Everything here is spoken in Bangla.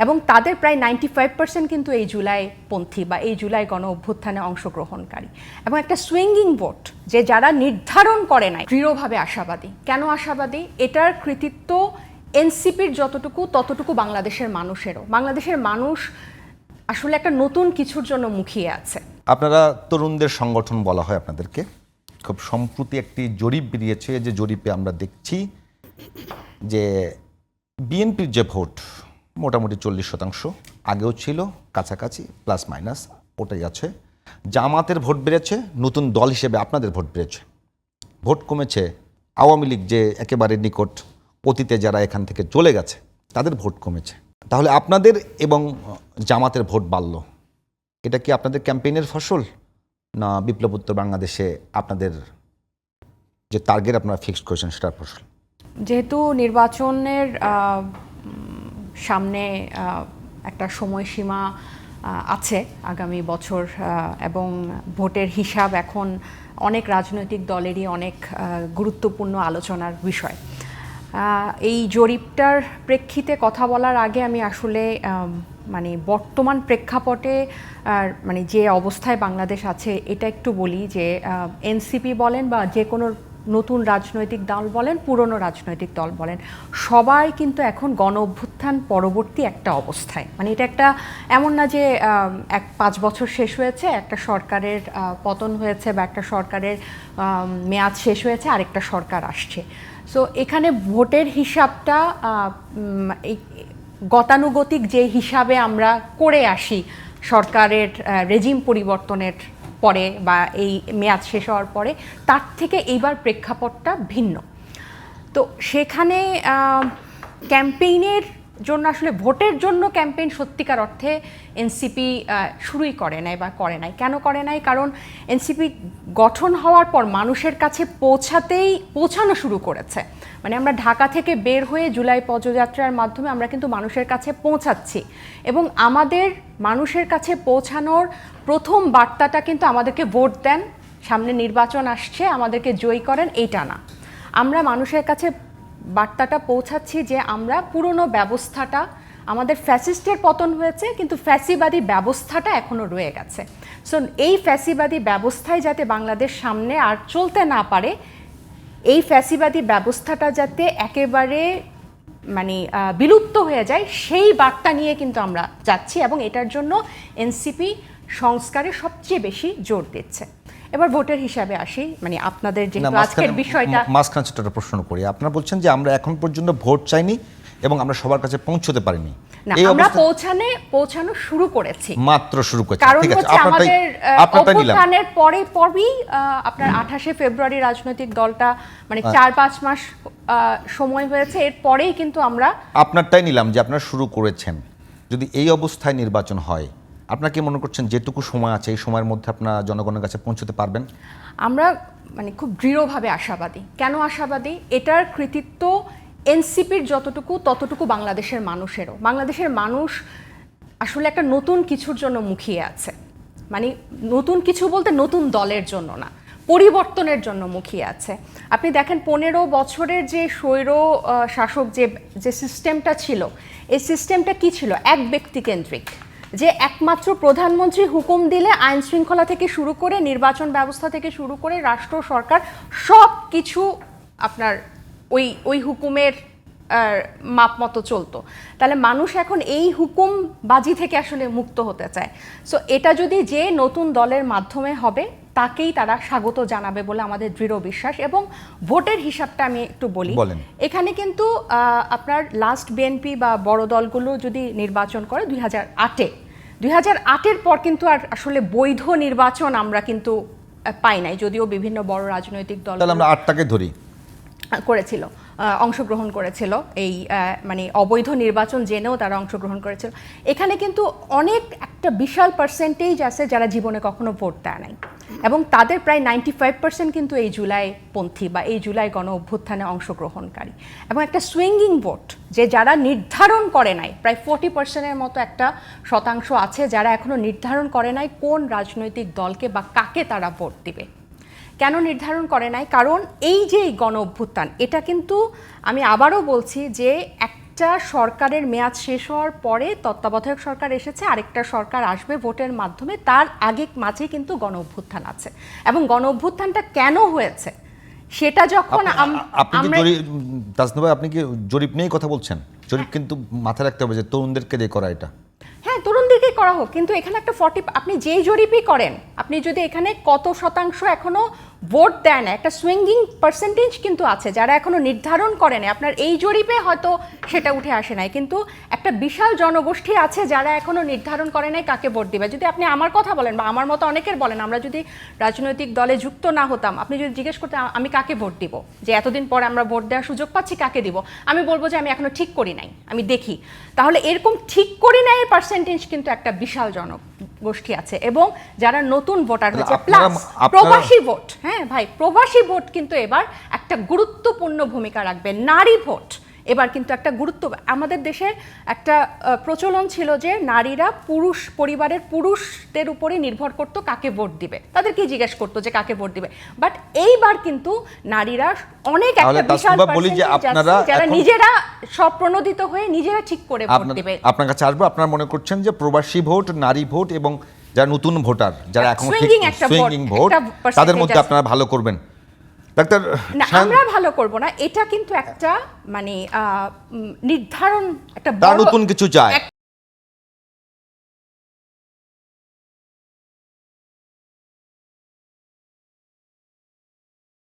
এবং তাদের প্রায় 95% কিন্তু এই জুলাইপন্থী বা এই জুলাই গণ অভ্যুত্থানে অংশগ্রহণকারী এবং একটা সুইঙ্গিং ভোট যে যারা নির্ধারণ করে নাই দৃঢ়ভাবে আশাবাদী। কেন আশাবাদী? এটার কৃতিত্ব এনসিপির যতটুকু ততটুকু বাংলাদেশের মানুষেরও। বাংলাদেশের মানুষ আসলে একটা নতুন কিছুর জন্য মুখিয়ে আছে। আপনারা তরুণদের সংগঠন বলা হয় আপনাদেরকে। খুব সম্প্রতি একটি জরিপ বেরিয়েছে, যে জরিপে আমরা দেখছি যে বিএনপির যে ভোট মোটামুটি 40%, আগেও ছিল কাছাকাছি প্লাস মাইনাস ওটাই আছে। জামাতের ভোট বেড়েছে, নতুন দল হিসেবে আপনাদের ভোট বেড়েছে। ভোট কমেছে আওয়ামী লীগ, যে একেবারে নিকট অতীতে যারা এখান থেকে চলে গেছে তাদের ভোট কমেছে। তাহলে আপনাদের এবং জামাতের ভোট বাড়ল, এটা কি আপনাদের ক্যাম্পেইনের ফসল না বিপ্লবোত্তর বাংলাদেশে আপনাদের যে টার্গেট আপনারা ফিক্সড করেছেন সেটার ফসল? যেহেতু নির্বাচনের সামনে একটা সময়সীমা আছে আগামী বছর এবং ভোটের হিসাব এখন অনেক রাজনৈতিক দলেরই অনেক গুরুত্বপূর্ণ আলোচনার বিষয়। এই জরিপটার প্রেক্ষিতে কথা বলার আগে আমি আসলে মানে বর্তমান প্রেক্ষাপটে মানে যে অবস্থায় বাংলাদেশ আছে এটা একটু বলি যে এনসিপি বলেন বা যে কোনো নতুন রাজনৈতিক দল বলেন, পুরনো রাজনৈতিক দল বলেন, সবাই কিন্তু এখন গণ অভ্যুত্থান পরবর্তী একটা অবস্থায়। মানে এটা একটা এমন না যে 5 বছর শেষ হয়েছে, একটা সরকারের পতন হয়েছে বা একটা সরকারের মেয়াদ শেষ হয়েছে, আরেকটা সরকার আসছে। সো এখানে ভোটের হিসাবটা গতানুগতিক যে হিসাবে আমরা করে আসি সরকারের রেজিম পরিবর্তনের পরে বা এই মেয়াদ শেষ হওয়ার পরে, তার থেকে এইবার প্রেক্ষাপটটা ভিন্ন। তো সেখানে ক্যাম্পেইনের জন্য আসলে ভোটের জন্য ক্যাম্পেইন সত্যিকার অর্থে এনসিপি শুরুই করে নাই বা করে নাই। কেন করে নাই? কারণ এনসিপি গঠন হওয়ার পর মানুষের কাছে পৌঁছানো শুরু করেছে। মানে আমরা ঢাকা থেকে বের হয়ে জুলাই পদযাত্রার মাধ্যমে আমরা কিন্তু মানুষের কাছে পৌঁছাচ্ছি এবং আমাদের মানুষের কাছে পৌঁছানোর প্রথম বার্তাটা কিন্তু আমাদেরকে ভোট দেন, সামনে নির্বাচন আসছে, আমাদেরকে জয়ী করেন, এইটা না। আমরা মানুষের কাছে বার্তাটা পৌঁছাচ্ছি যে আমরা পুরনো ব্যবস্থাটা, আমাদের ফ্যাসিস্টের পতন হয়েছে কিন্তু ফ্যাসিবাদী ব্যবস্থাটা এখনও রয়ে গেছে। সো এই ফ্যাসিবাদী ব্যবস্থায় যাতে বাংলাদেশ সামনে আর চলতে না পারে, এই ফ্যাসিবাদী ব্যবস্থাটা যাতে একেবারে মানে বিলুপ্ত হয়ে যায়, সেই বার্তা নিয়ে কিন্তু আমরা যাচ্ছি এবং এটার জন্য এনসিপি সংস্কারে সবচেয়ে বেশি জোর দিচ্ছে। এবার ভোটের হিসাবে আসি, মানে আপনাদের যে আজকের বিষয়টা মাঝখানে ছোট একটা প্রশ্ন করি। আপনারা বলছেন যে আমরা এখন পর্যন্ত ভোট চাইনি এবং আমরা সবার কাছে পৌঁছতে পারিনি। আমরা পৌঁছানো শুরু করেছি, মাত্র শুরু করেছি। কারণ হচ্ছে আমাদের অভ্যুত্থানের পরেই আপনার 28শে ফেব্রুয়ারি রাজনৈতিক দলটা মানে 4-5 মাস সময় হয়েছে, এর পরেই কিন্তু আমরা আপনারটাই নিলাম যে আপনারা শুরু করেছেন। যদি এই অবস্থায় নির্বাচন হয়, আপনারা কি মনে করছেন যেটুকু সময় আছে এই সময়ের মধ্যে আপনারা জনগণের কাছে পৌঁছতে পারবেন? আমরা মানে খুব দৃঢ়ভাবে আশাবাদী। কেন আশাবাদী? এটার কৃতিত্ব এনসিপির যতটুকু ততটুকু বাংলাদেশের মানুষেরও। বাংলাদেশের মানুষ আসলে একটা নতুন কিছুর জন্য মুখিয়ে আছে। মানে নতুন কিছু বলতে নতুন দলের জন্য না, পরিবর্তনের জন্য মুখিয়ে আছে। আপনি দেখেন 15 বছরের যে স্বৈর শাসক যে সিস্টেমটা ছিল, এই সিস্টেমটা কি ছিল? এক ব্যক্তিকেন্দ্রিক, যে একমাত্র প্রধানমন্ত্রী হুকুম দিলে আইন শৃঙ্খলা থেকে শুরু করে নির্বাচন ব্যবস্থা থেকে শুরু করে রাষ্ট্র সরকার সব কিছু আপনার ওই হুকুমের মাপ মতো চলতো। তাহলে মানুষ এখন এই হুকুমবাজি থেকে আসলে মুক্ত হতে চায়। সো এটা যদি যে নতুন দলের মাধ্যমে হবে, তাকেই তারা স্বাগত জানাবে বলে আমাদের দৃঢ় বিশ্বাস। এবং ভোটের হিসাবটা আমি একটু বলি। এখানে কিন্তু আপনার লাস্ট বিএনপি বা বড় দলগুলো যদি নির্বাচন করে 2008-এর পর কিন্তু আর আসলে বৈধ নির্বাচন আমরা কিন্তু পাই নাই, যদিও বিভিন্ন বড় রাজনৈতিক দল আমরা 8টাকে ধরি করেছিল, অংশগ্রহণ করেছিল এই মানে অবৈধ নির্বাচন জেনেও তারা অংশগ্রহণ করেছিল। এখানে কিন্তু অনেক একটা বিশাল পার্সেন্টেজ আছে যারা জীবনে কখনো ভোট দেয় নাই এবং তাদের প্রায় 95% কিন্তু এই জুলাইপন্থী বা এই জুলাই গণ অভ্যুত্থানে অংশগ্রহণকারী এবং একটা সুইঙ্গিং ভোট যে যারা নির্ধারণ করে নাই, প্রায় 40%-এর মতো একটা শতাংশ আছে যারা এখনো নির্ধারণ করে নাই কোন রাজনৈতিক দলকে বা কাকে তারা ভোট দিবে। কেন নির্ধারণ করে নাই? কারণ এই যে গণ অভ্যুত্থান, এটা কিন্তু আমি আবারও বলছি যে একটা সরকারের মেয়াদ শেষ হওয়ার পরে তত্ত্বাবধায়ক সরকার এসেছে, আরেকটা সরকার আসবে ভোটের মাধ্যমে, তার আগে মাঝে কিন্তু গণ অভ্যুত্থান আছে। এবং গণ অভ্যুত্থানটা কেন হয়েছে সেটা যখন আপনি কি তাসনিম ভাই, আপনি কি জরিপ নিয়েই কথা বলছেন? জরিপ কিন্তু মাথায় রাখতে হবে যে তরুণদেরকে দিয়ে করা এটা। হ্যাঁ, তরুণদেরকে করা হোক, কিন্তু এখানে একটা আপনি যেই জরিপই করেন, আপনি যদি এখানে কত শতাংশ এখনো ভোট দেয় না, একটা সুইঙ্গিং পার্সেন্টেজ কিন্তু আছে যারা এখনো নির্ধারণ করে না। আপনার এই জরিপে হয়তো সেটা উঠে আসে নাই, কিন্তু একটা বিশাল জনগোষ্ঠী আছে যারা এখনো নির্ধারণ করে নাই কাকে ভোট দিবে। যদি আপনি আমার কথা বলেন বা আমার মতো অনেকের বলেন, আমরা যদি রাজনৈতিক দলে যুক্ত না হতাম, আপনি যদি জিজ্ঞেস করতেন আমি কাকে ভোট দিব, যে এতদিন পরে আমরা ভোট দেওয়ার সুযোগ পাচ্ছি কাকে দিব, আমি বলবো যে আমি এখনো ঠিক করি নাই, আমি দেখি। তাহলে এরকম ঠিক করি নাই এর পার্সেন্টেজ কিন্তু একটা বিশাল জনগোষ্ঠী আছে। এবং যারা নতুন ভোটার হয়েছে, প্লাস প্রবাসী ভোট, হ্যাঁ ভাই, প্রবাসী ভোট কিন্তু এবার একটা গুরুত্বপূর্ণ ভূমিকা রাখবে। নারী ভোট এবার কিন্তু একটা আমাদের দেশে একটা প্রচলন ছিল যে নারীরা পরিবারের পুরুষদের উপরে নির্ভর করতো কাকে ভোট দিবে, তাদেরকে জিজ্ঞেস করতো যে কাকে ভোট দিবে। বাট এইবার কিন্তু নারীরা অনেক একটা বিশাল যারা নিজেরা স্বপ্রণোদিত হয়ে নিজেরা ঠিক করে ভোট দিবে। আপনার কাছে আসবো, আপনারা মনে করছেন যে প্রবাসী ভোট, নারী ভোট এবং যারা নতুন ভোটার, যারা এখন সুইঙ্গিং ভোট, তাদের মধ্যে আপনারা ভালো করবেন। ডাক্তার, না আমরা ভালো করব না, এটা কিন্তু একটা মানে নির্ধারণ, একটা নতুন কিছু চায়।